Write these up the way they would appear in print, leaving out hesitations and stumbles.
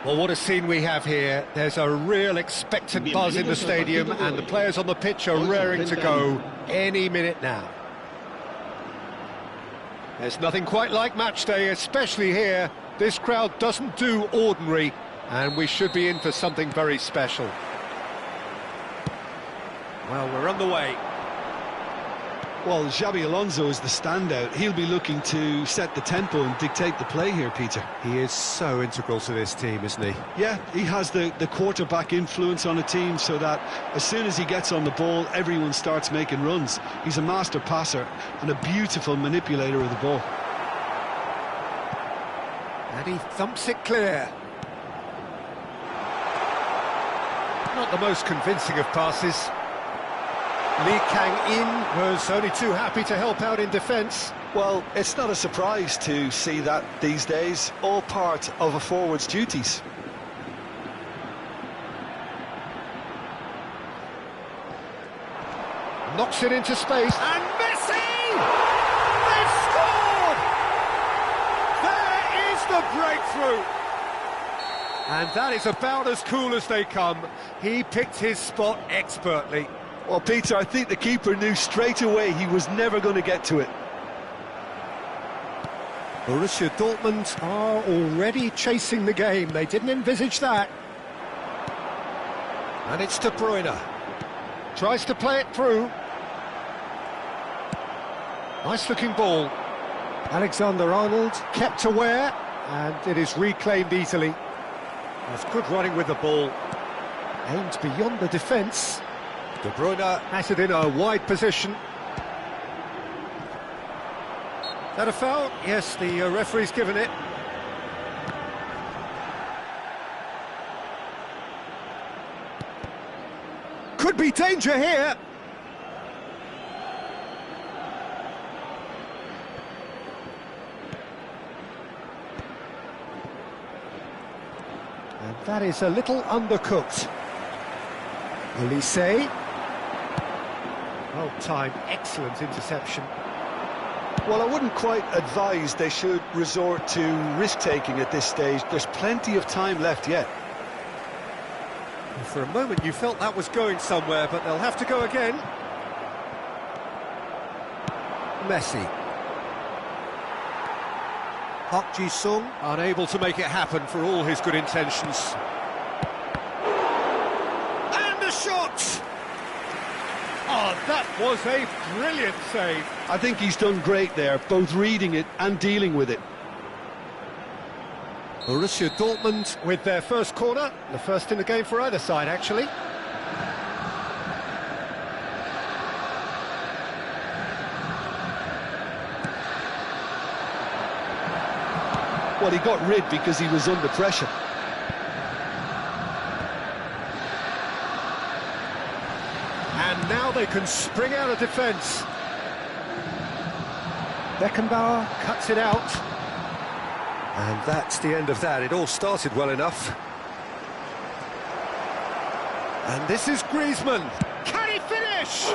Well, what a scene we have here. There's a real expectant buzz in the stadium, and the players on the pitch are raring to go any minute now. There's nothing quite like match day, especially here. This crowd doesn't do ordinary, and we should be in for something very special. Well, we're on the way. Well, Xabi Alonso is the standout. He'll be looking to set the tempo and dictate the play here, Peter. He is so integral to this team, isn't he? Yeah, he has the quarterback influence on a team so that as soon as he gets on the ball, everyone starts making runs. He's a master passer and a beautiful manipulator of the ball. And he thumps it clear. Not the most convincing of passes. Lee Kang-in was only too happy to help out in defence. Well, it's not a surprise to see that these days, all part of a forward's duties. Knocks it into space, and Messi! They've scored! There is the breakthrough! And that is about as cool as they come. He picked his spot expertly. Well, Peter, I think the keeper knew straight away he was never going to get to it. Borussia Dortmund are already chasing the game. They didn't envisage that. And it's De Bruyne. Tries to play it through. Nice-looking ball. Alexander-Arnold kept aware, and it is reclaimed easily. That's good running with the ball. Aimed beyond the defence. De Bruyne has it in a wide position. Is that a foul? Yes, the referee's given it. Could be danger here. And that is a little undercooked. Elise. Well-timed, excellent interception. Well, I wouldn't quite advise they should resort to risk-taking at this stage. There's plenty of time left yet. For a moment you felt that was going somewhere, but they'll have to go again. Messi. Park Ji-sung unable to make it happen for all his good intentions. And a shot! Oh, that was a brilliant save. I think he's done great there, both reading it and dealing with it. Borussia Dortmund with their first corner, the first in the game for either side, actually. Well, he got rid because he was under pressure. And now they can spring out of defence. Beckenbauer cuts it out. And that's the end of that. It all started well enough. And this is Griezmann. Can he finish?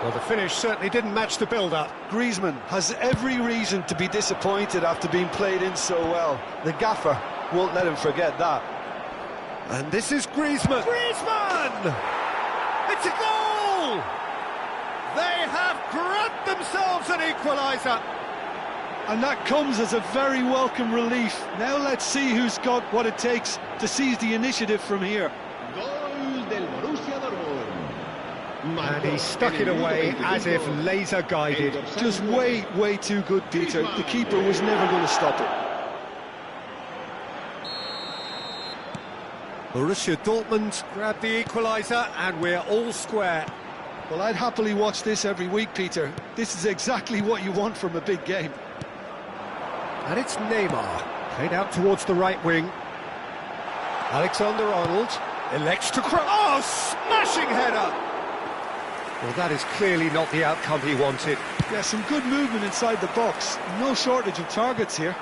Well, the finish certainly didn't match the build-up. Griezmann has every reason to be disappointed after being played in so well. The gaffer won't let him forget that. And this is Griezmann. Griezmann! It's a goal! They have grabbed themselves an equaliser. And that comes as a very welcome relief. Now let's see who's got what it takes to seize the initiative from here. And he stuck it away as if laser guided. Just way, way too good, Peter. The keeper was never going to stop it. Borussia Dortmund grabbed the equaliser and we're all square. Well, I'd happily watch this every week, Peter. This is exactly what you want from a big game. And it's Neymar, played out towards the right wing. Alexander-Arnold elects to cross. Oh, smashing header! Well, that is clearly not the outcome he wanted. Yeah, some good movement inside the box. No shortage of targets here.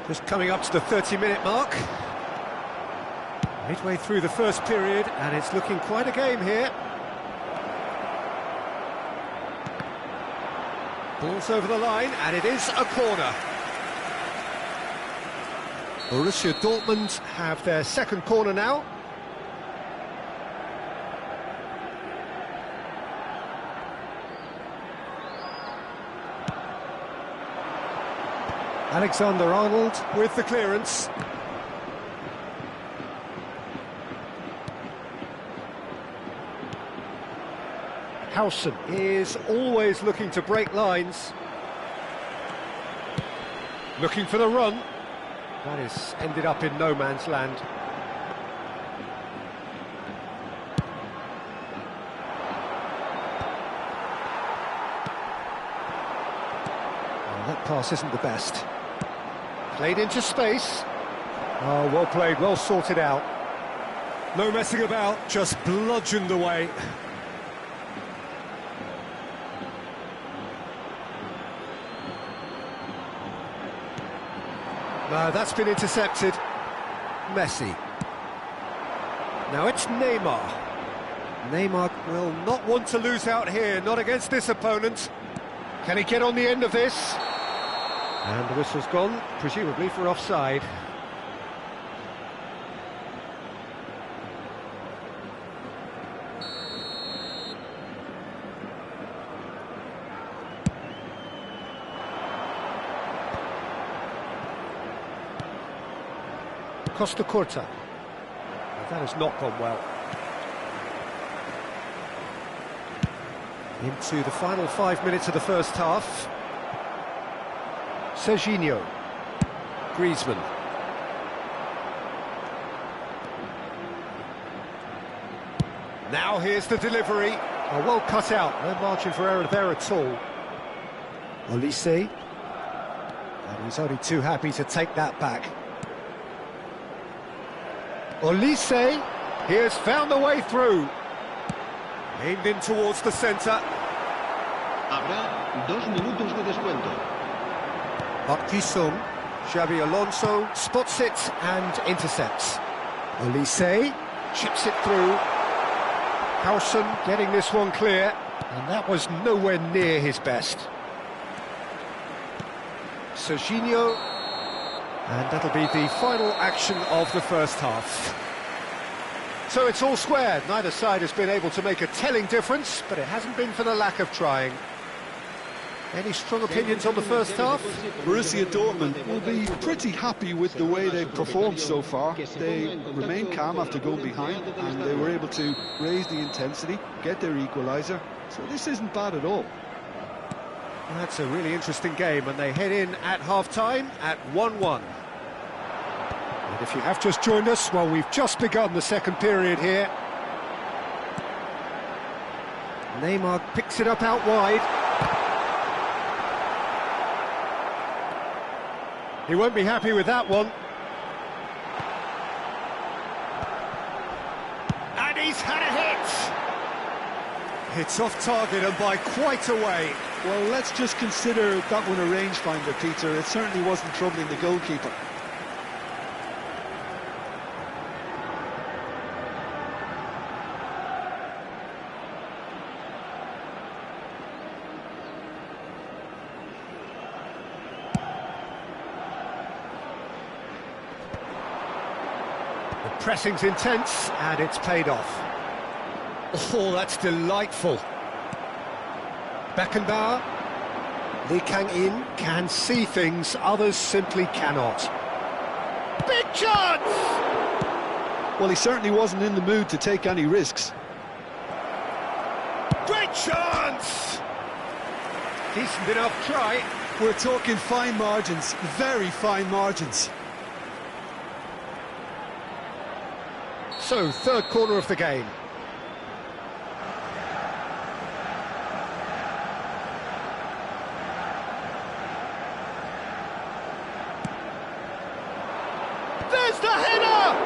Just coming up to the 30-minute mark. Midway through the first period, and it's looking quite a game here. Ball's over the line, and it is a corner. Borussia Dortmund have their second corner now. Alexander-Arnold with the clearance. Howson is always looking to break lines. Looking for the run. That is ended up in no man's land. Well, that pass isn't the best. Played into space. Oh, well played, well sorted out. No messing about, just bludgeoned away. No, that's been intercepted. Messi. Now it's Neymar. Neymar will not want to lose out here, not against this opponent. Can he get on the end of this? And the whistle's gone, presumably for offside. Costa Curta. That has not gone well. Into the final 5 minutes of the first half. Serginho. Griezmann. Now here's the delivery. Oh, well cut out. No margin for error there at all. Olise. And he's only too happy to take that back. Olise, he has found the way through. Aimed in towards the centre. Habrá 2 minutos de descuento. Marquisson, Xabi Alonso spots it and intercepts. Olise chips it through. Howson getting this one clear, and that was nowhere near his best. Serginho. And that'll be the final action of the first half. So it's all squared. Neither side has been able to make a telling difference, but it hasn't been for the lack of trying. Any strong opinions on the first half? Borussia Dortmund will be pretty happy with the way they've performed so far. They remained calm after going behind, and they were able to raise the intensity, get their equaliser. So this isn't bad at all. That's a really interesting game, and they head in at half-time at 1-1. And if you have just joined us, well, we've just begun the second period here. Neymar picks it up out wide. He won't be happy with that one. And he's had a hit! It's off target and by quite a way. Well, let's just consider that one a rangefinder, Peter. It certainly wasn't troubling the goalkeeper. The pressing's intense, and it's paid off. Oh, that's delightful. Beckenbauer, Lee Kang-in can see things others simply cannot. Big chance! Well, he certainly wasn't in the mood to take any risks. Great chance! Decent enough try. We're talking fine margins, very fine margins. So, third corner of the game. There's the header!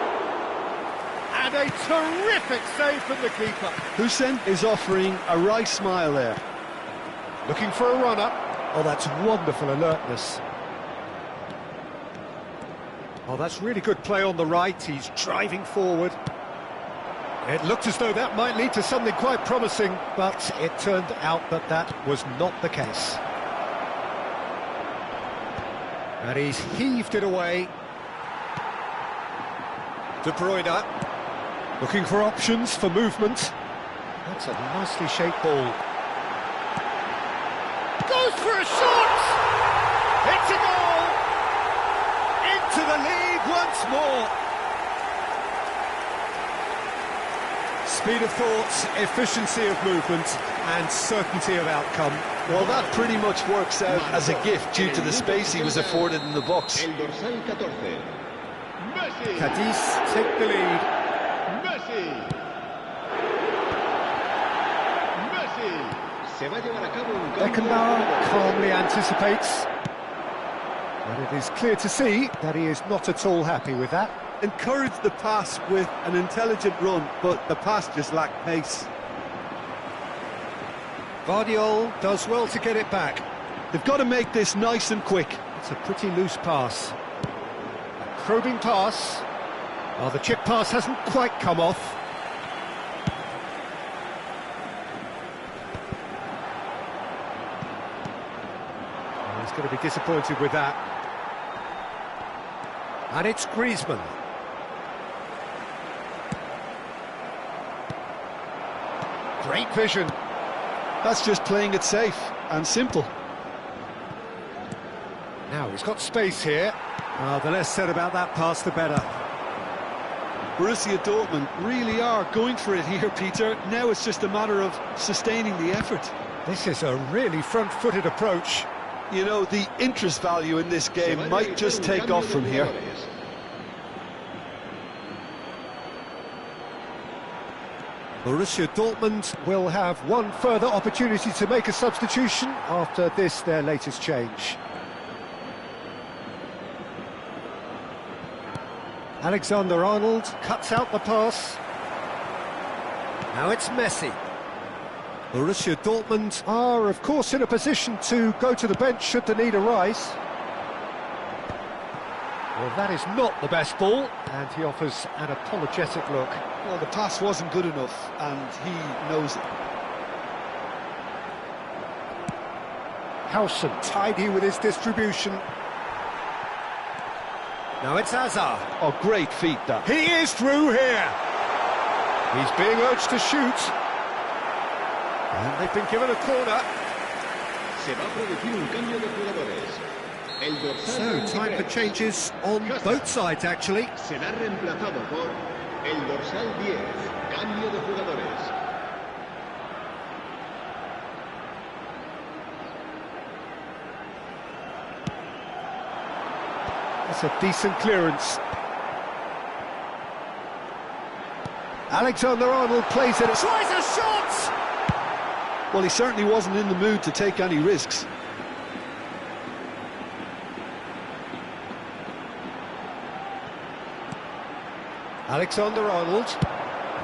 And a terrific save from the keeper. Hussein is offering a right smile there. Looking for a runner. Oh, that's wonderful alertness. Oh, that's really good play on the right. He's driving forward. It looked as though that might lead to something quite promising, but it turned out that that was not the case. And he's heaved it away. De Bruyne, looking for options for movement. That's a nicely shaped ball. Goes for a shot! It's a goal! Into the lead once more. Speed of thought, efficiency of movement, and certainty of outcome. Well, that pretty much works out as a gift due to the space he was afforded in the box. Cadiz take the lead. Beckenbauer calmly anticipates. But it is clear to see that he is not at all happy with that. Encouraged the pass with an intelligent run, but the pass just lacked pace. Guardiola does well to get it back. They've got to make this nice and quick. It's a pretty loose pass. A probing pass. Well, the chip pass hasn't quite come off. Well, he's going to be disappointed with that. And it's Griezmann. Great vision. That's just playing it safe and simple. Now he's got space here. The less said about that pass, the better. Borussia Dortmund really are going for it here, Peter. Now it's just a matter of sustaining the effort. This is a really front-footed approach. You know, the interest value in this game might just take off from here. Borussia Dortmund will have one further opportunity to make a substitution after this, their latest change. Alexander-Arnold cuts out the pass. Now it's Messi. Borussia Dortmund are, of course, in a position to go to the bench should the need arise. Well, that is not the best ball, and he offers an apologetic look. Well, the pass wasn't good enough, and he knows it. Howson tidy with his distribution. Now it's Hazard. Oh, great feat, that. He is through here. He's being urged to shoot. And they've been given a corner. So, time for changes on both sides, actually. Será reemplazado por el dorsal 10. Cambio de jugadores. That's a decent clearance. Alexander-Arnold plays it. Tries a shot! Well, he certainly wasn't in the mood to take any risks. Alexander-Arnold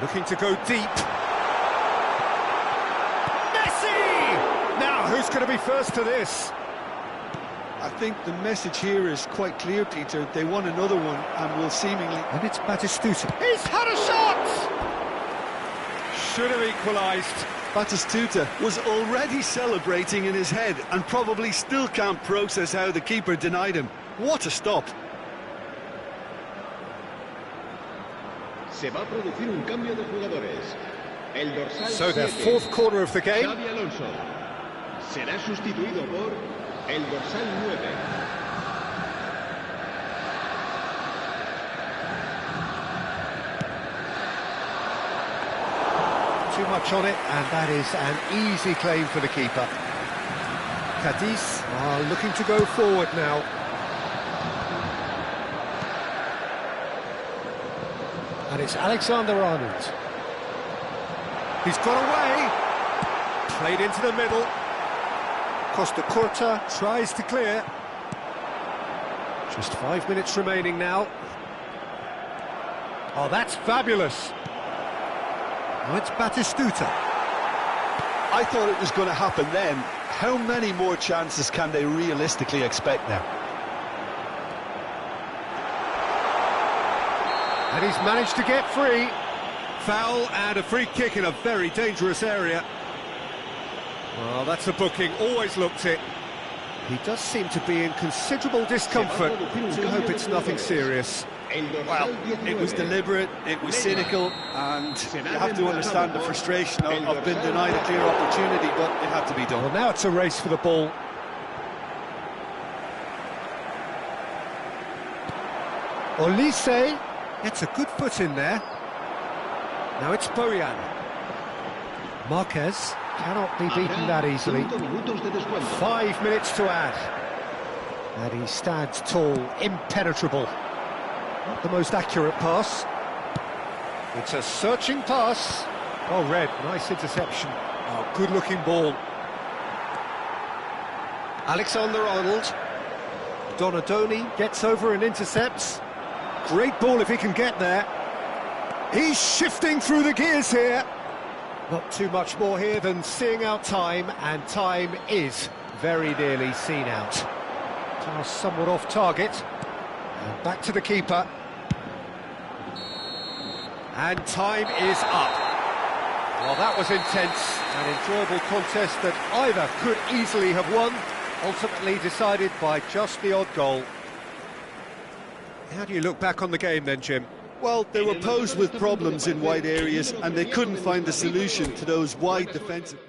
looking to go deep. Messi! Now, who's going to be first to this? I think the message here is quite clear, Peter. They want another one and will seemingly... And it's Batistuta. He's had a shot! Should have equalised. Batistuta was already celebrating in his head and probably still can't process how the keeper denied him. What a stop! Se va a producir un cambio de jugadores. El dorsal so their fourth corner of the game. Xabi Alonso será sustituido por el dorsal 9. Too much on it, and that is an easy claim for the keeper. Cadiz are looking to go forward now. And it's Alexander-Arnold. He's got away. Played into the middle. Costa Curta tries to clear. Just 5 minutes remaining now. Oh, that's fabulous. Now it's Batistuta. I thought it was going to happen then. How many more chances can they realistically expect now? And he's managed to get free. Foul and a free kick in a very dangerous area. Well, that's a booking, always looked it. He does seem to be in considerable discomfort. I do hope it's nothing serious. Well, it was deliberate, it was cynical, and you have to understand the frustration of being denied a clear opportunity, but it had to be done. Well, now it's a race for the ball. Olise gets a good foot in there. Now it's Bojan. Marquez cannot be beaten that easily. 5 minutes to add. And he stands tall, impenetrable. Not the most accurate pass. It's a searching pass. Oh, Red, nice interception. Oh, good-looking ball. Alexander-Arnold. Donadoni gets over and intercepts. Great ball if he can get there. He's shifting through the gears here. Not too much more here than seeing out time, and time is very nearly seen out. Pass somewhat off target. And back to the keeper. And time is up. Well, that was intense, an enjoyable contest that either could easily have won, ultimately decided by just the odd goal. How do you look back on the game then, Jim? Well, they were posed with problems in wide areas, and they couldn't find the solution to those wide defensive...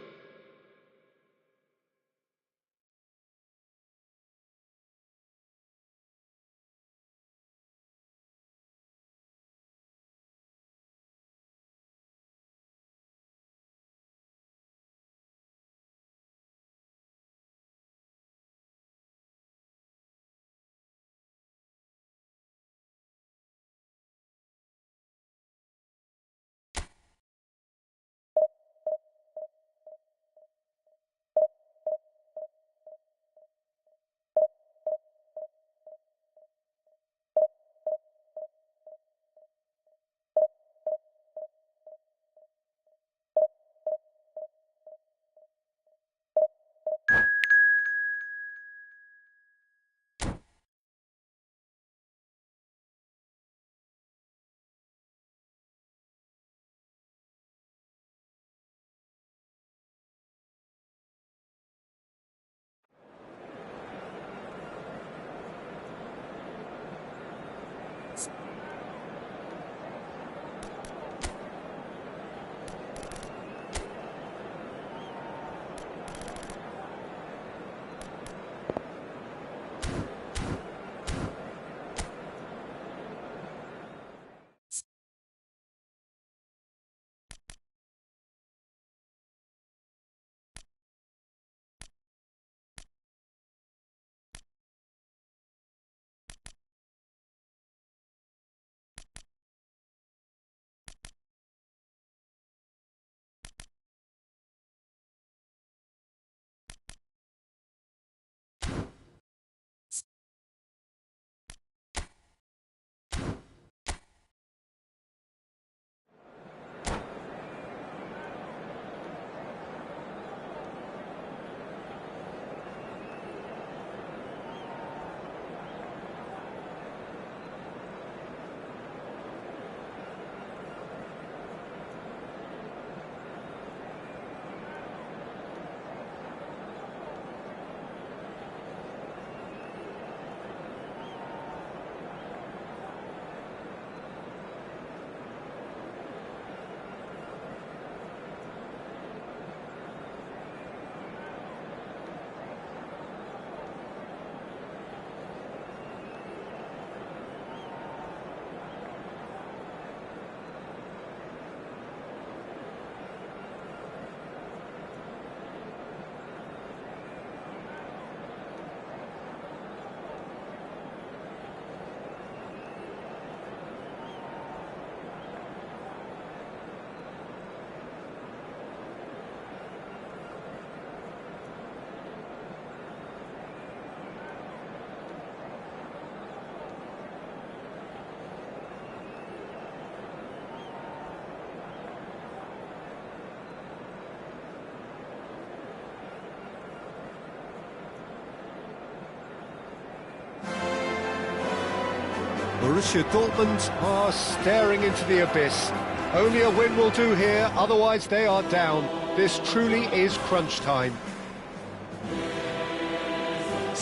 Borussia Dortmund are staring into the abyss. Only a win will do here, otherwise they are down. This truly is crunch time.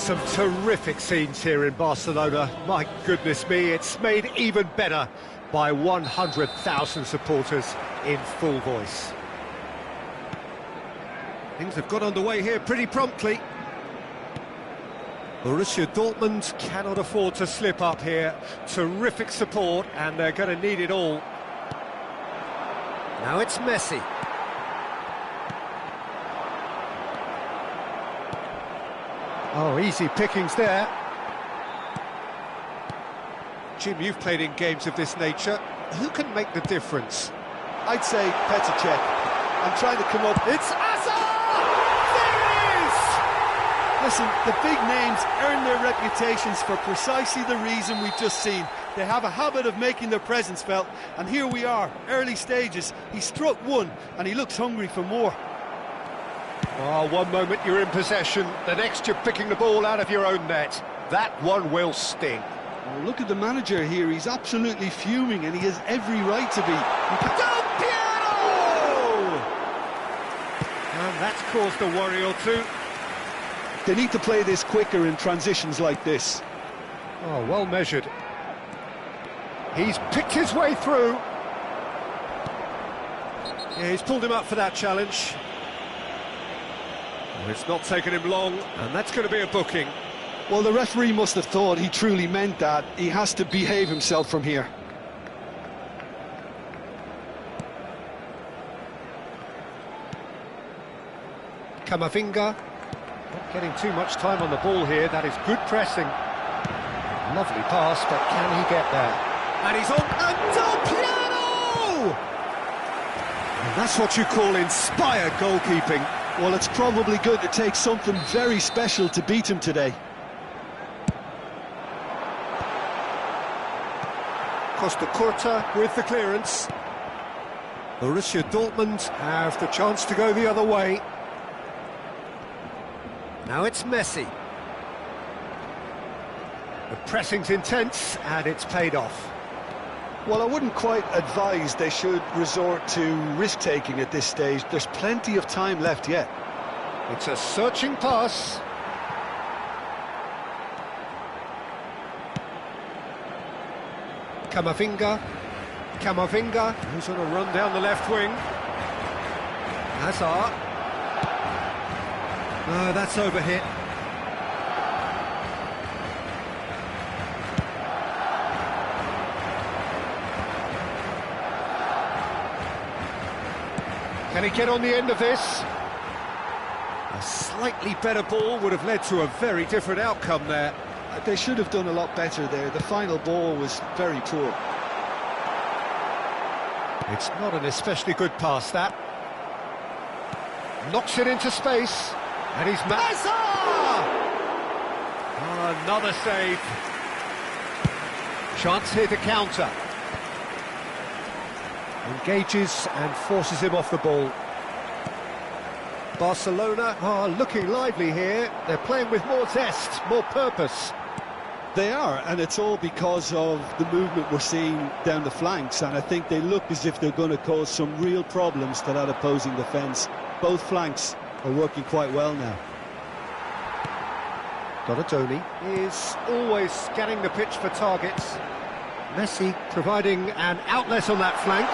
some terrific scenes here in Barcelona. My goodness me, it's made even better by 100,000 supporters in full voice. Things have got underway here pretty promptly. Borussia Dortmund cannot afford to slip up here. Terrific support, and they're going to need it all. Now it's Messi. Oh, easy pickings there. Jim, you've played in games of this nature. Who can make the difference? I'd say Petr Cech. I'm trying to come up. It's Hazard! There it is! Listen, the big names earn their reputations for precisely the reason we've just seen. They have a habit of making their presence felt, and here we are, early stages. He struck one, and he looks hungry for more. Oh, one moment you're in possession, the next you're picking the ball out of your own net. That one will sting. Oh, look at the manager here, he's absolutely fuming, and he has every right to be. Del Piero! And that's caused a worry or two. They need to play this quicker in transitions like this. Oh, well measured. He's picked his way through. Yeah, he's pulled him up for that challenge. It's not taken him long, and that's going to be a booking. Well, the referee must have thought he truly meant that. He has to behave himself from here. Camavinga. Not getting too much time on the ball here. That is good pressing. Lovely pass, but can he get there? And he's on. And Del Piero! And that's what you call inspired goalkeeping. Well, it's probably going to take something very special to beat him today. Costa Curta with the clearance. Borussia Dortmund have the chance to go the other way. Now it's Messi. The pressing's intense, and it's paid off. Well, I wouldn't quite advise they should resort to risk-taking at this stage. There's plenty of time left yet. It's a searching pass. Camavinga. Camavinga, who's on a run down the left wing. Hazard. No, that's overhit. Can he get on the end of this? A slightly better ball would have led to a very different outcome there. They should have done a lot better there. The final ball was very poor. It's not an especially good pass, that. Knocks it into space. And he's... Hazard! Oh, another save. Chance here to counter. Engages and forces him off the ball. Barcelona are looking lively here. They're playing with more zest, more purpose. They are, and it's all because of the movement we're seeing down the flanks, and I think they look as if they're going to cause some real problems to that opposing defence. Both flanks are working quite well now. Donatoni is always scanning the pitch for targets. Messi providing an outlet on that flank.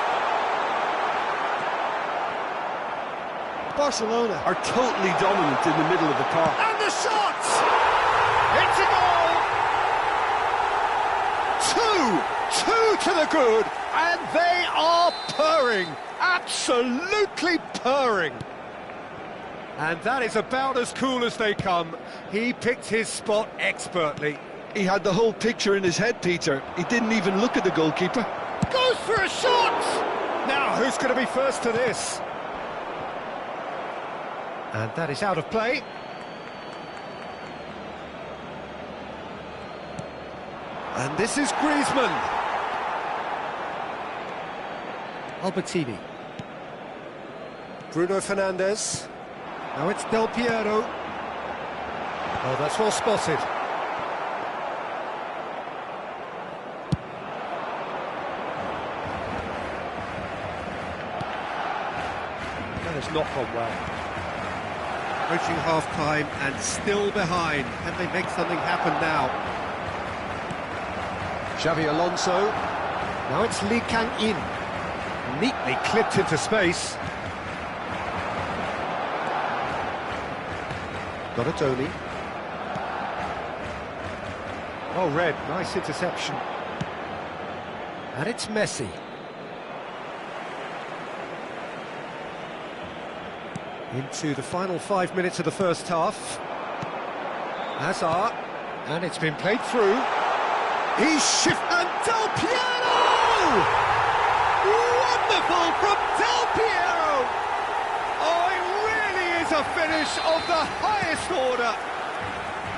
Barcelona are totally dominant in the middle of the park. And the shot! It's a goal! Two to the good, and they are purring, absolutely purring. And that is about as cool as they come. He picked his spot expertly. He had the whole picture in his head, Peter. He didn't even look at the goalkeeper. Goes for a shot! Now, who's going to be first to this? And that is out of play. And this is Griezmann. Albertini. Bruno Fernandes. Now it's Del Piero. Oh, that's well spotted. That has not gone well. Approaching half-time and still behind. Can they make something happen now? Xavi Alonso. Now it's Lee Kang-in. Neatly clipped into space. Donatoni. Oh, Red, nice interception. And it's Messi. Into the final 5 minutes of the first half. Hazard, and it's been played through. He's shifted. Del Piero! Wonderful from Del Piero! Oh, it really is a finish of the highest order.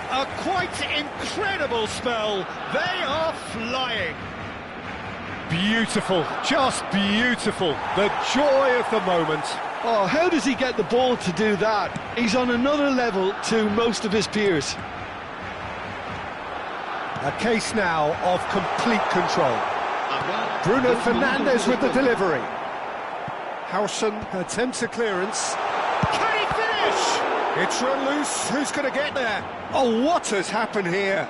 A quite incredible spell. They are flying. Beautiful, just beautiful. The joy of the moment. Oh, how does he get the ball to do that? He's on another level to most of his peers. A case now of complete control. Bruno Fernandes with the delivery. Howson attempts a clearance. Can he finish? It's run loose. Who's going to get there? Oh, what has happened here?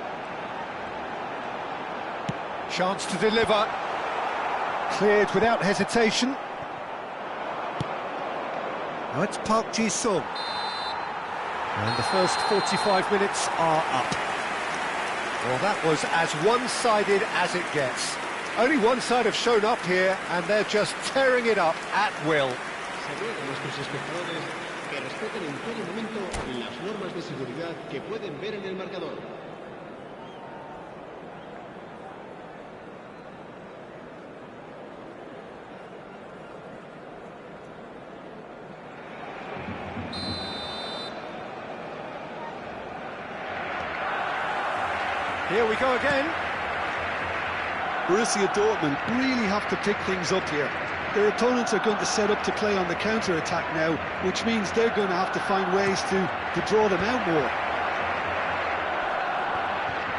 Chance to deliver. Cleared without hesitation. Now it's Park Ji-sung. And the first 45 minutes are up. Well, that was as one-sided as it gets. Only one side have shown up here, and they're just tearing it up at will. Here we go again. Borussia Dortmund really have to pick things up here. Their opponents are going to set up to play on the counter-attack now, which means they're going to have to find ways to draw them out more.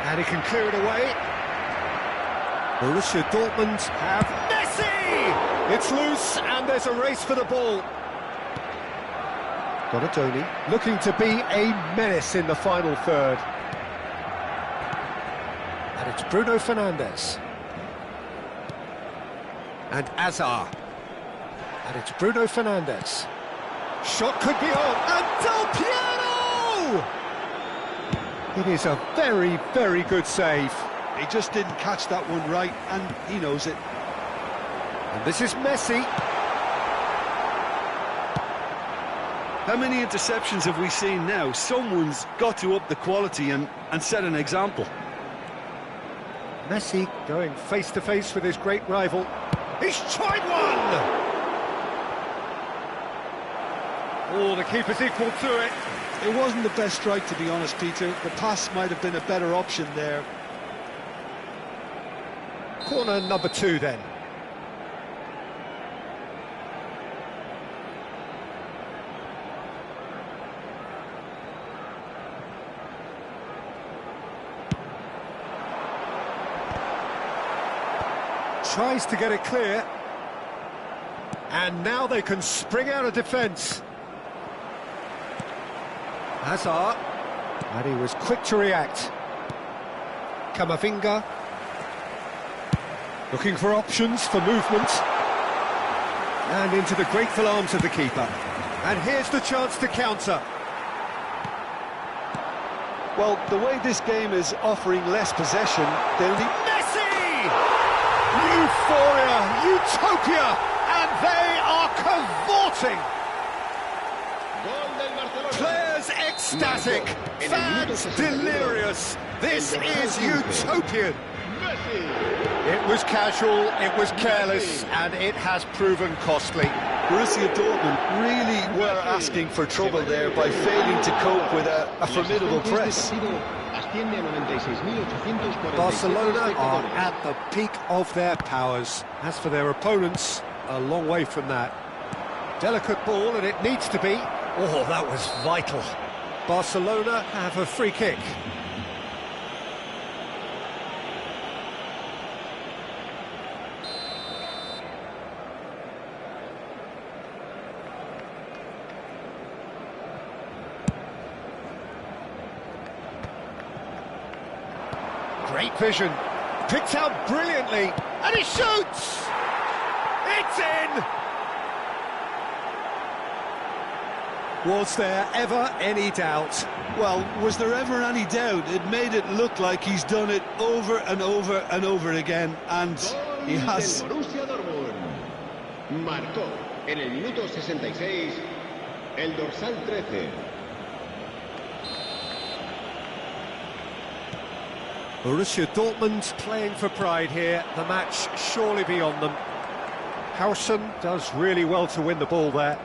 And he can clear it away. Borussia Dortmund have Messi! It's loose, and there's a race for the ball. Donatoni looking to be a menace in the final third. And it's Bruno Fernandes. And Hazard. And it's Bruno Fernandes. Shot could be on. And Del Piero! It is a very, very good save. He just didn't catch that one right, and he knows it. And this is Messi. How many interceptions have we seen now? Someone's got to up the quality and set an example. Messi going face-to-face with his great rival. He's tried one! Oh, the keeper's equal to it. It wasn't the best strike, to be honest, Peter. The pass might have been a better option there. Corner number 2 then. Tries to get it clear. And now they can spring out of defence. Hazard. And he was quick to react. Camavinga. Looking for options for movement. And into the grateful arms of the keeper. And here's the chance to counter. Well, the way this game is offering less possession, they'll need... Messi! Euphoria, utopia, and they are cavorting. Players ecstatic, fans delirious. This is utopian. It was casual, it was careless, and it has proven costly. Borussia Dortmund really were asking for trouble there by failing to cope with a formidable press. Barcelona are at the peak of their powers. As for their opponents, a long way from that. Delicate ball, and it needs to be. Oh, that was vital. Barcelona have a free kick. Great vision. Picked out brilliantly. And he shoots! It's in! Was there ever any doubt? Well, was there ever any doubt? It made it look like he's done it over and over and over again, and he has. Del Borussia Dortmund. Marcó en el minuto 66 el dorsal 13. Borussia Dortmund playing for pride here. The match surely beyond them. Howson does really well to win the ball there.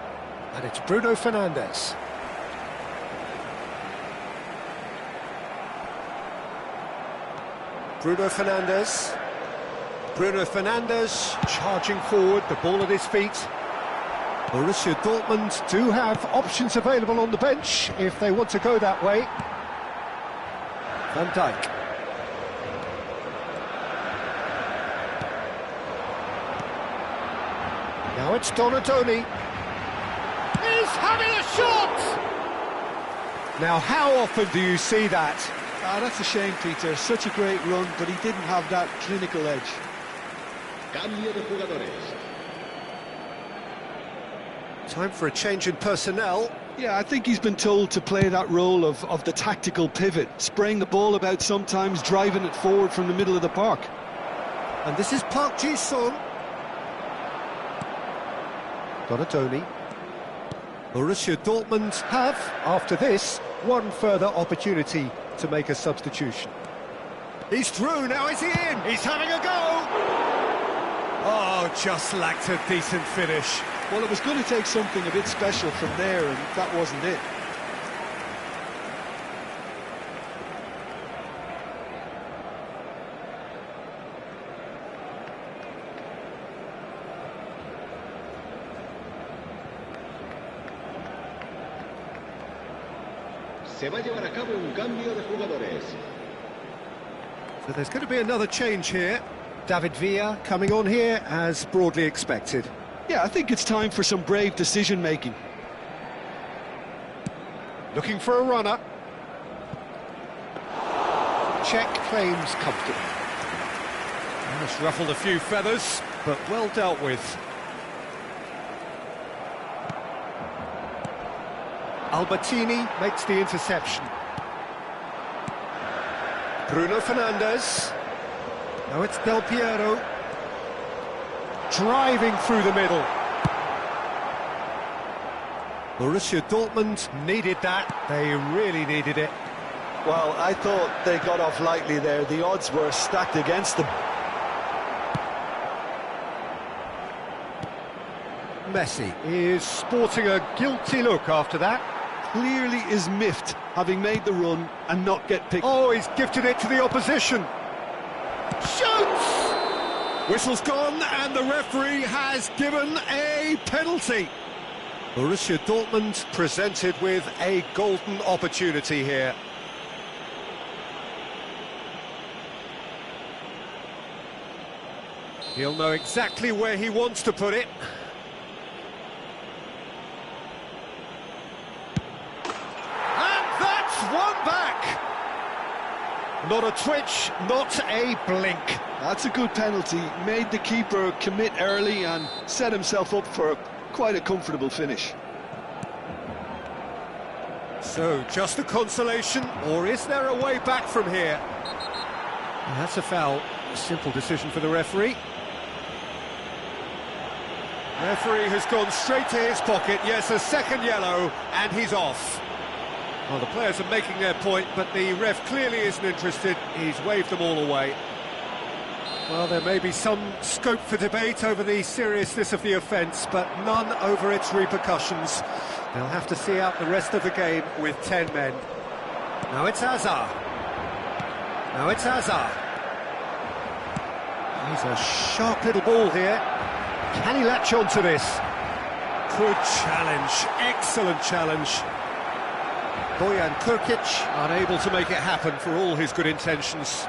And it's Bruno Fernandes. Bruno Fernandes. Bruno Fernandes charging forward, the ball at his feet. Borussia Dortmund do have options available on the bench if they want to go that way. Van Dijk. Now it's Donatoni. He's having a shot! Now, how often do you see that? That's a shame, Peter. Such a great run, but he didn't have that clinical edge. Cambio de jugadores. Time for a change in personnel. Yeah, I think he's been told to play that role of the tactical pivot, spraying the ball about sometimes, driving it forward from the middle of the park. And this is Park Ji-sung. Donatoni. Borussia Dortmund have, after this, one further opportunity to make a substitution. He's through, now is he in? He's having a go! Oh, just lacked a decent finish. Well, it was going to take something a bit special from there, and that wasn't it. Se va a llevar a cabo un cambio de jugadores. So there's going to be another change here. David Villa coming on here as broadly expected. Yeah, I think it's time for some brave decision-making. Looking for a runner. Check claims comfortable. That's ruffled a few feathers, but well dealt with. Albertini makes the interception. Bruno Fernandes. Now it's Del Piero. Driving through the middle. Borussia Dortmund needed that. They really needed it. Well, I thought they got off lightly there. The odds were stacked against them. Messi is sporting a guilty look after that. Clearly is miffed, having made the run and not get picked. Oh, he's gifted it to the opposition. Shoots! Whistle's gone and the referee has given a penalty. Borussia Dortmund presented with a golden opportunity here. He'll know exactly where he wants to put it. One back. Not a twitch, not a blink. That's a good penalty. Made the keeper commit early and set himself up for quite a comfortable finish. So, just a consolation, or is there a way back from here? That's a foul. A simple decision for the referee. Referee has gone straight to his pocket. Yes, a second yellow, and he's off. Well, the players are making their point, but the ref clearly isn't interested. He's waved them all away. Well, there may be some scope for debate over the seriousness of the offence, but none over its repercussions. They'll have to see out the rest of the game with 10 men. Now it's Hazard. Now it's Hazard. He's a sharp little ball here. Can he latch on to this? Good challenge, excellent challenge. Bojan Kurkic unable to make it happen for all his good intentions.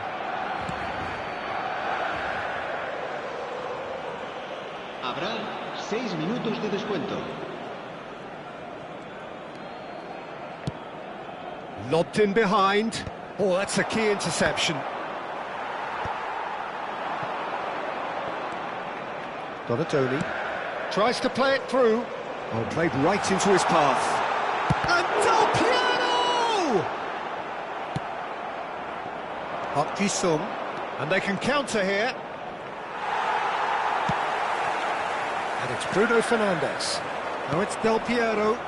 Habrá 6 minutos de descuento. Lobbed in behind. Oh, that's a key interception. got a Tony. Tries to play it through. Oh, played right into his path. And Del Piero! Park Ji-sung. And they can counter here. And it's Bruno Fernandes. Now it's Del Piero.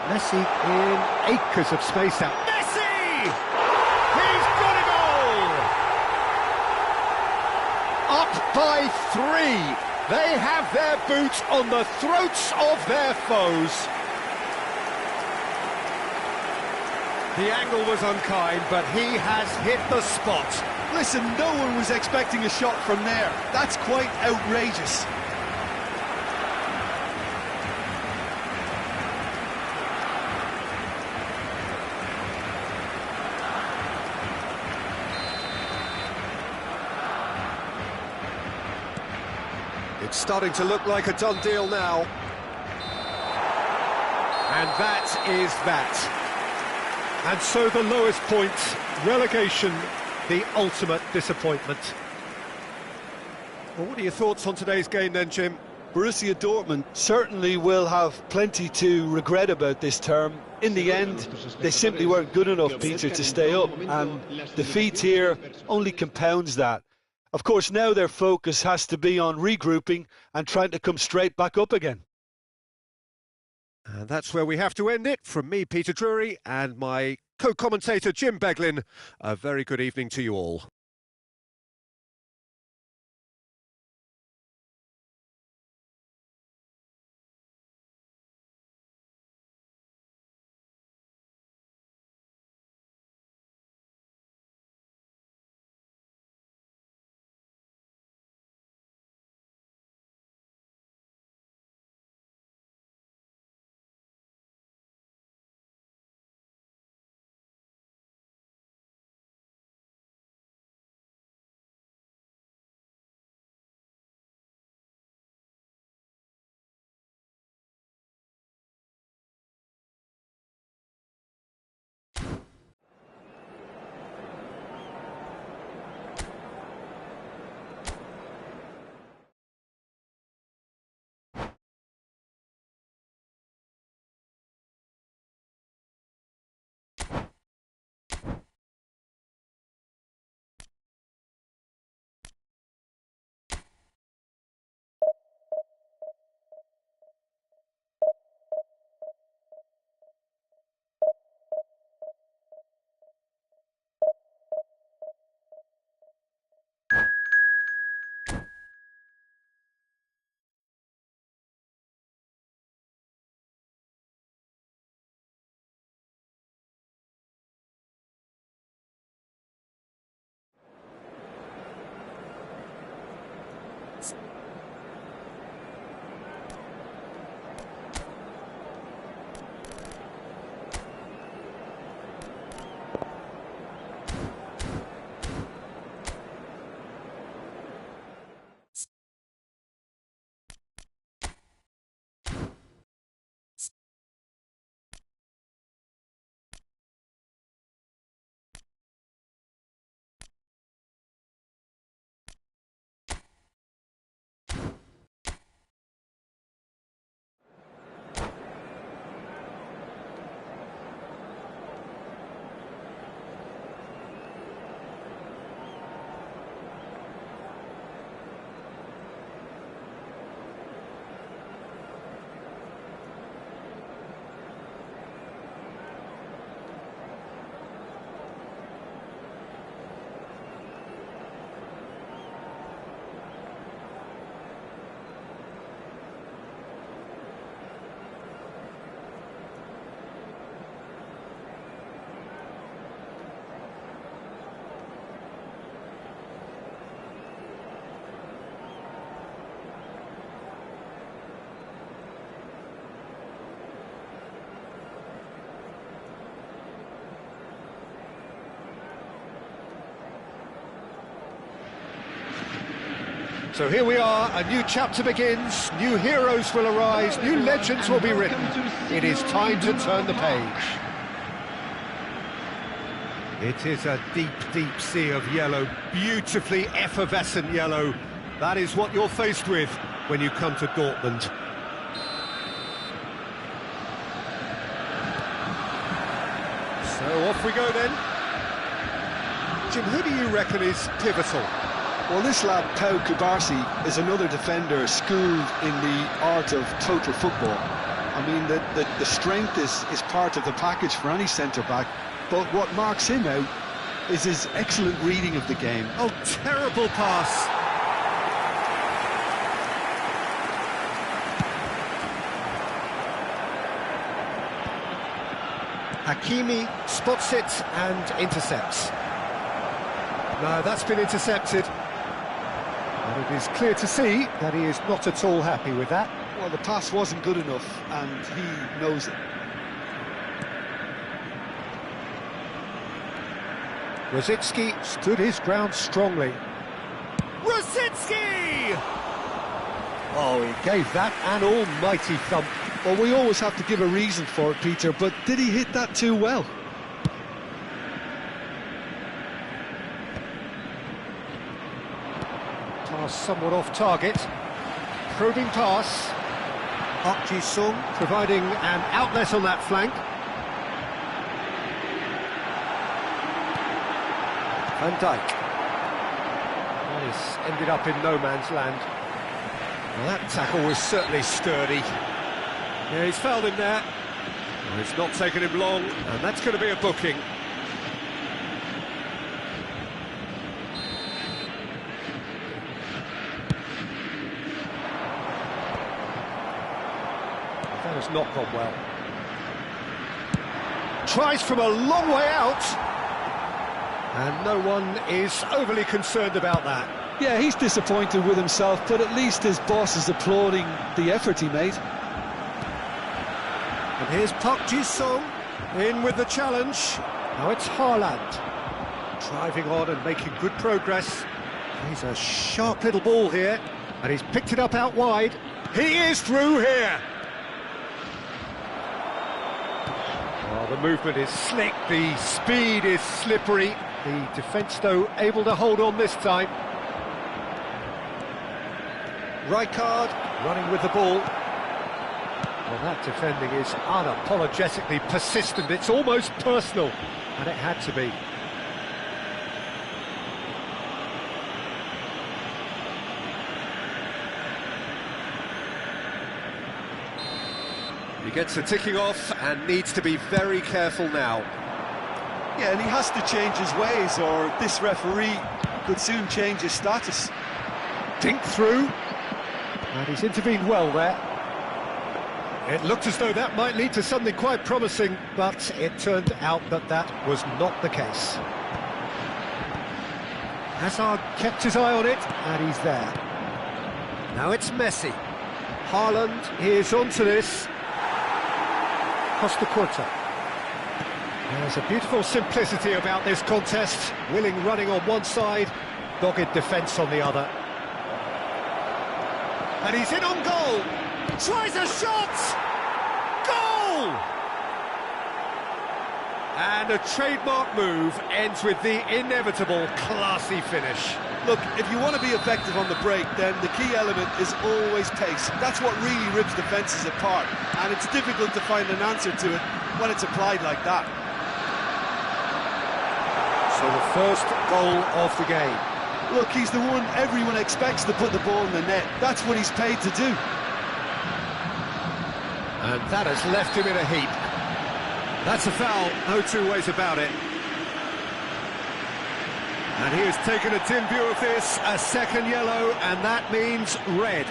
Messi in acres of space now. Messi! He's got a goal! Up by 3. They have their boots on the throats of their foes. The angle was unkind, but he has hit the spot. Listen, no one was expecting a shot from there. That's quite outrageous. It's starting to look like a done deal now. And that is that. And so the lowest point, relegation, the ultimate disappointment. Well, what are your thoughts on today's game then, Jim? Borussia Dortmund certainly will have plenty to regret about this term. In the end, they simply weren't good enough, Peter, to stay up, and defeat here only compounds that. Of course, now their focus has to be on regrouping and trying to come straight back up again. And that's where we have to end it. From me, Peter Drury, and my co-commentator, Jim Beglin, a very good evening to you all. So here we are, a new chapter begins, new heroes will arise, new legends will be written. It is time to turn the page. It is a deep, deep sea of yellow, beautifully effervescent yellow. That is what you're faced with. when you come to Dortmund. So off we go then. Jim, who do you reckon is pivotal? Well, this lad, Pau Kubarsi, is another defender schooled in the art of total football. I mean, the strength is part of the package for any centre-back, but what marks him out is his excellent reading of the game. Oh, terrible pass. Hakimi spots it and intercepts. No, that's been intercepted. And it is clear to see that he is not at all happy with that. Well, the pass wasn't good enough, and he knows it. Rosicki stood his ground strongly. Rosicki! Oh, he gave that an almighty thump. Well, we always have to give a reason for it, Peter, but did he hit that too well? Pass somewhat off target. Probing pass. Park Ji-sung providing an outlet on that flank. Van Dijk. Well, he's ended up in no man's land. Well, that tackle was certainly sturdy. Yeah, he's fouled him there. Well, it's not taken him long, and that's going to be a booking. That has not gone well. Tries from a long way out. And no one is overly concerned about that. Yeah, he's disappointed with himself, but at least his boss is applauding the effort he made. And here's Park Ji-sung in with the challenge. Now it's Haaland. Driving on and making good progress. He's a sharp little ball here. And he's picked it up out wide. He is through here. Well, the movement is slick. The speed is slippery. The defence, though, able to hold on this time. Rijkaard running with the ball. Well, that defending is unapologetically persistent. It's almost personal, and it had to be. He gets the ticking off and needs to be very careful now. Yeah, and he has to change his ways, or this referee could soon change his status. Dink through, and he's intervened well there. It looked as though that might lead to something quite promising, but it turned out that that was not the case. Hazard kept his eye on it, and he's there. Now it's Messi. Haaland is onto this. Costa Curta. There's a beautiful simplicity about this contest. Willing running on one side, dogged defence on the other. And he's in on goal. Tries a shot! Goal! And a trademark move ends with the inevitable classy finish. Look, if you want to be effective on the break, then the key element is always pace. That's what really rips defences apart, and it's difficult to find an answer to it when it's applied like that. So the first goal of the game. Look, he's the one everyone expects to put the ball in the net. That's what he's paid to do. And that has left him in a heap. That's a foul, no two ways about it. And he has taken a dim view of this, a second yellow, and that means red.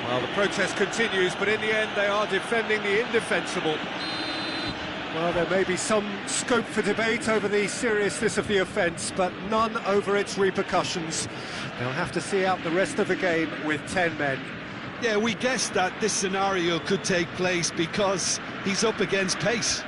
Well, the protest continues, but in the end they are defending the indefensible. Well, there may be some scope for debate over the seriousness of the offence, but none over its repercussions. They'll have to see out the rest of the game with 10 men. Yeah, we guessed that this scenario could take place because he's up against pace.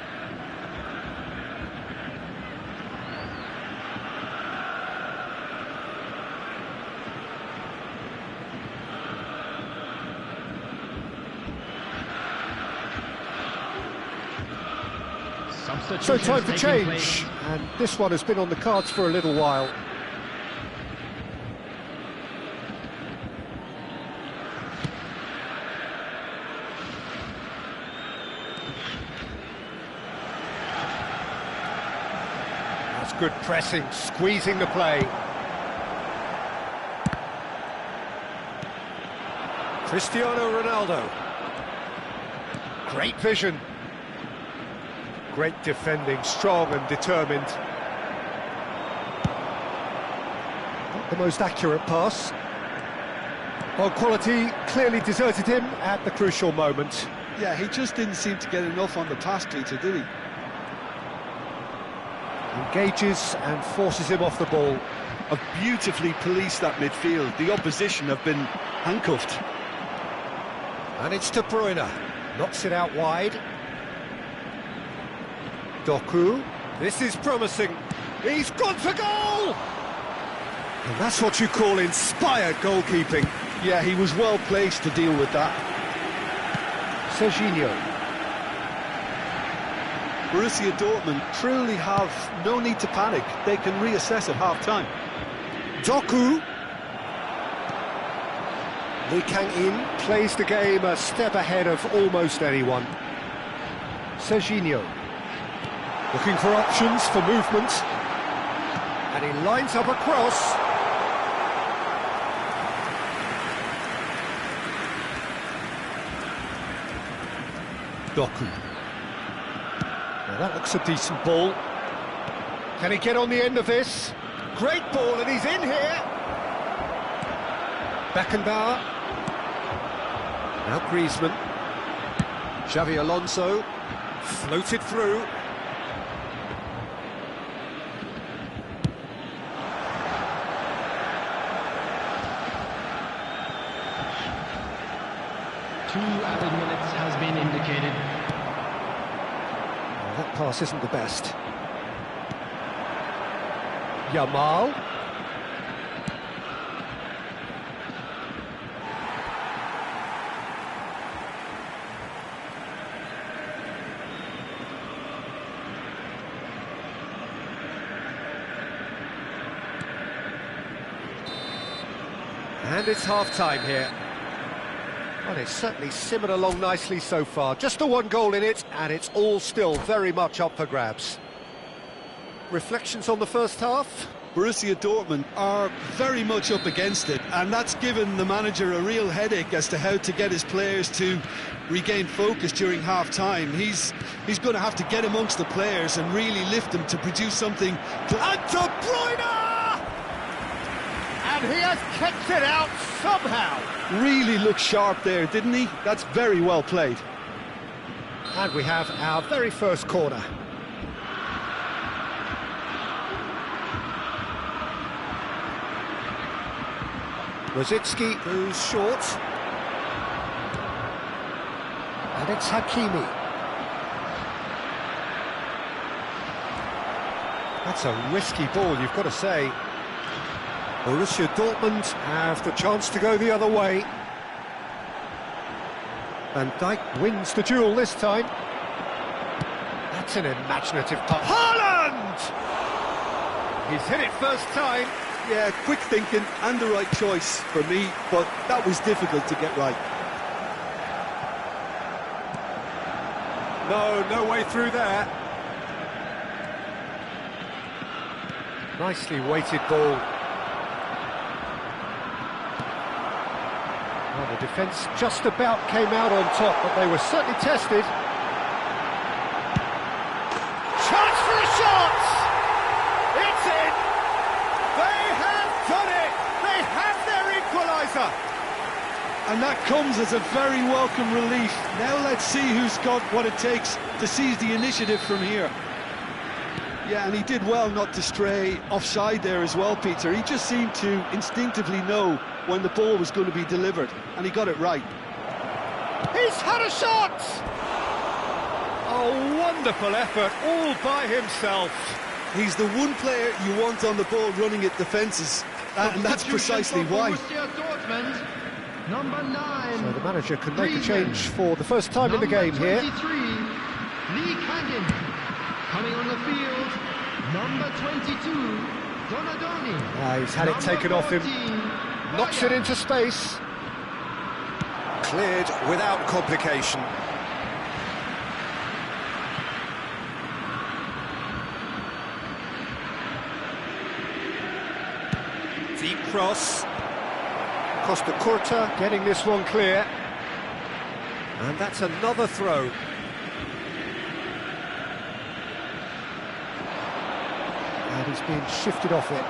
So time for change, and this one has been on the cards for a little while. That's good pressing, squeezing the play. Cristiano Ronaldo. Great vision. Great defending, strong and determined. Not the most accurate pass. Well, quality clearly deserted him at the crucial moment. Yeah, he just didn't seem to get enough on the pass, Peter, did he? Engages and forces him off the ball. Have beautifully policed that midfield. The opposition have been handcuffed. And it's De Bruyne. Knocks it out wide. Doku. This is promising. He's gone for goal! And that's what you call inspired goalkeeping. Yeah, he was well placed to deal with that. Serginho. Borussia Dortmund truly have no need to panic. They can reassess at half-time. Doku. Lee Kang-in plays the game a step ahead of almost anyone. Serginho. Looking for options for movement. And he lines up a cross. Doku. Now that looks a decent ball. Can he get on the end of this? Great ball, and he's in here. Beckenbauer. Now Griezmann. Xavi Alonso. Floated through. Two added minutes has been indicated. Well, that pass isn't the best. Yamal. And it's half-time here. Well, it's certainly simmered along nicely so far. Just the one goal in it, and it's all still very much up for grabs. Reflections on the first half? Borussia Dortmund are very much up against it, and that's given the manager a real headache as to how to get his players to regain focus during half-time. He's going to have to get amongst the players and really lift them to produce something. And De Bruyne! And he has kept it out somehow. Really looked sharp there, didn't he? That's very well played. And we have our very first corner. Rosicki goes short. And it's Hakimi. That's a risky ball, you've got to say. Borussia Dortmund have the chance to go the other way. Van Dijk wins the duel this time. That's an imaginative pass. Haaland! He's hit it first time. Yeah, quick thinking and the right choice for me, but that was difficult to get right. No way through there. Nicely weighted ball. Well, the defence just about came out on top, but they were certainly tested. Chance for a shot! It's in! They have done it! They have their equaliser! And that comes as a very welcome relief. Now let's see who's got what it takes to seize the initiative from here. Yeah, and he did well not to stray offside there as well, Peter. He just seemed to instinctively know when the ball was going to be delivered, and he got it right. He's had a shot! A wonderful effort, all by himself. He's the one player you want on the ball running at defences, and that's precisely why. Number 9. So the manager can make a change for the first time in the game here. Lee Kang-in. Coming on the field, number 22, Donadoni. He's had it taken off him. Knocks it into space. Cleared without complication. Deep cross. Costa Curta getting this one clear. And that's another throw. And he's been shifted off it.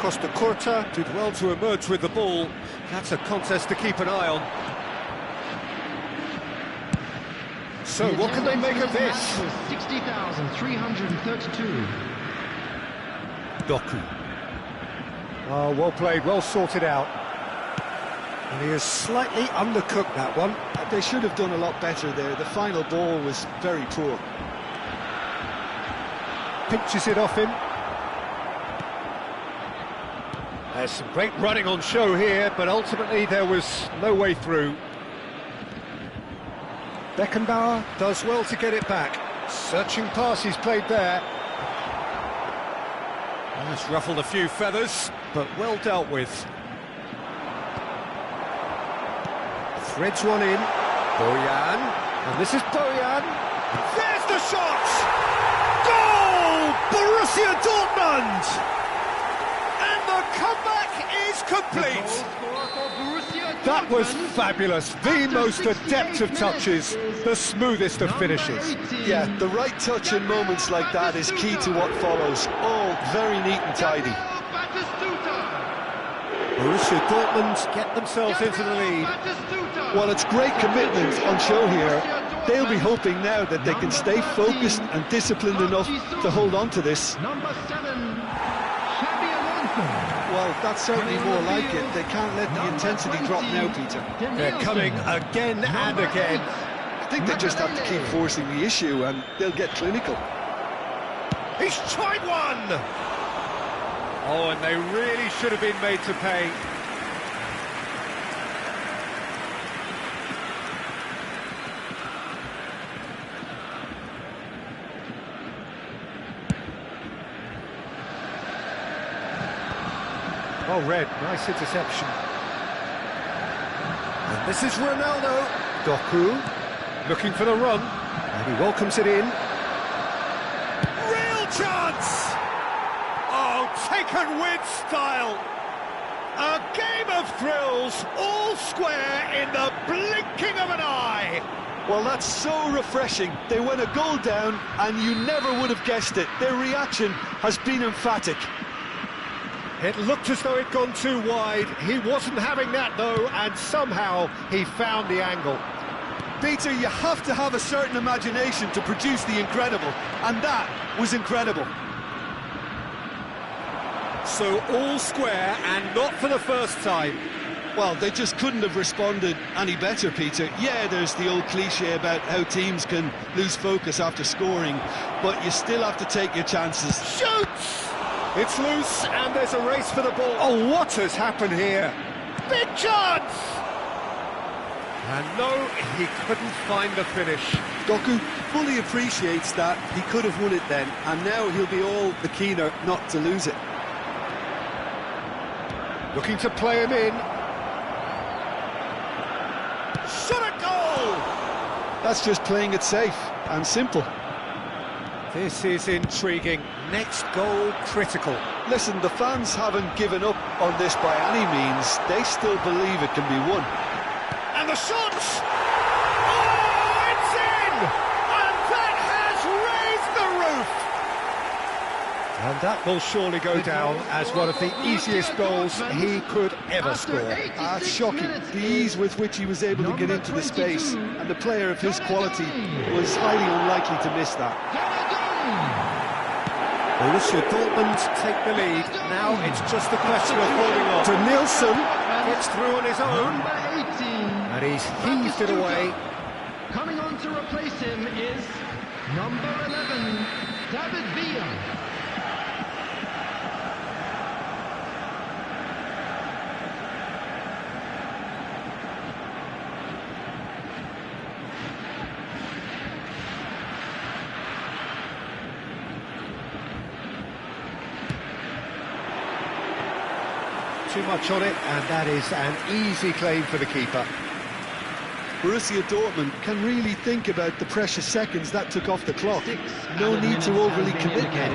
Costa Curta did well to emerge with the ball. That's a contest to keep an eye on. So what can they make of this? 60,332. Doku. Oh, well played, well sorted out. And he has slightly undercooked that one. They should have done a lot better there. The final ball was very poor. Pinches it off him. There's some great running on show here, but ultimately there was no way through. Beckenbauer does well to get it back. Searching pass he's played there. That's ruffled a few feathers, but well dealt with. Threads one in. Bojan. And this is Bojan. There's the shot! Goal! Borussia Dortmund! And the comeback is complete. That was fabulous. The most adept of touches, the smoothest of finishes. Yeah, the right touch in moments like that is key to what follows. All very neat and tidy. Borussia Dortmund get themselves into the lead. Well, it's great commitment on show here. They'll be hoping now that they can stay focused and disciplined enough to hold on to this. Number 7, Well, that's certainly more like it. They can't let the intensity drop now, Peter. They're coming again and again. I think they just have to keep forcing the issue and they'll get clinical. He's tried one! Oh, and they really should have been made to pay. Oh, Red, nice interception. And this is Ronaldo. Doku, looking for the run. And he welcomes it in. Real chance! Oh, taken with style. A game of thrills, all square in the blinking of an eye. Well, that's so refreshing. They went a goal down and you never would have guessed it. Their reaction has been emphatic. It looked as though it'd gone too wide. He wasn't having that, though, and somehow he found the angle. Peter, you have to have a certain imagination to produce the incredible, and that was incredible. So all square, and not for the first time. Well, they just couldn't have responded any better, Peter. Yeah, there's the old cliche about how teams can lose focus after scoring, but you still have to take your chances. Shoots! It's loose, and there's a race for the ball. Oh, what has happened here? Big chance! And no, he couldn't find the finish. Doku fully appreciates that he could have won it then, and now he'll be all the keener not to lose it. Looking to play him in. Shot a goal! That's just playing it safe and simple. This is intriguing. Next goal critical. Listen, the fans haven't given up on this by any means. They still believe it can be won. And the shot! Oh, it's in! And that has raised the roof! And that will surely go down as one of the easiest goals he could ever score. That's shocking. The ease with which he was able to get into the space, and the player of his quality was highly unlikely to miss that. Borussia Dortmund take the lead. Now it's just a question of holding on. To Nielsen, gets through on his own. And he's heaved it away. Coming on to replace him is number 11, David Villa. Too much on it, and that is an easy claim for the keeper. Borussia Dortmund can really think about the precious seconds that took off the clock. No need to overly commit now.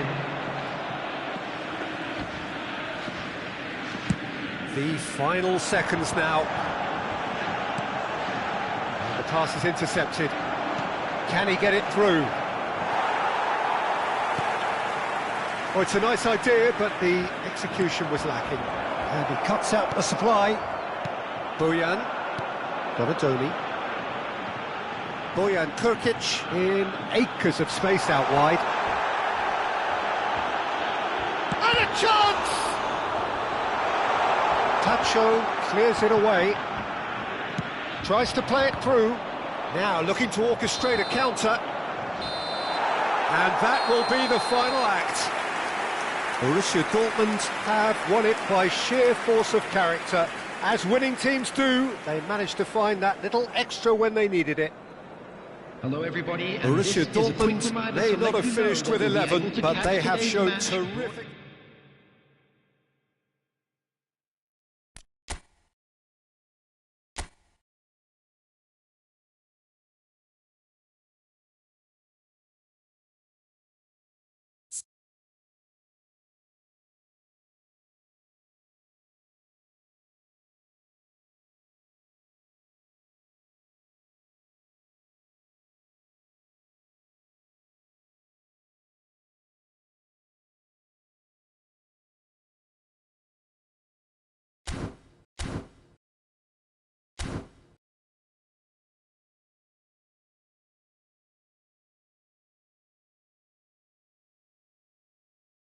The final seconds now. And the pass is intercepted. Can he get it through? Oh, it's a nice idea, but the execution was lacking. And he cuts out the supply. Bojan. Donadoni. Bojan Kurkic in acres of space out wide. And a chance! Tacho clears it away. Tries to play it through. Now looking to orchestrate a counter. And that will be the final act. Borussia Dortmund have won it by sheer force of character. As winning teams do, they managed to find that little extra when they needed it. Hello everybody. Borussia Dortmund may not have finished with 11, but they have shown terrific...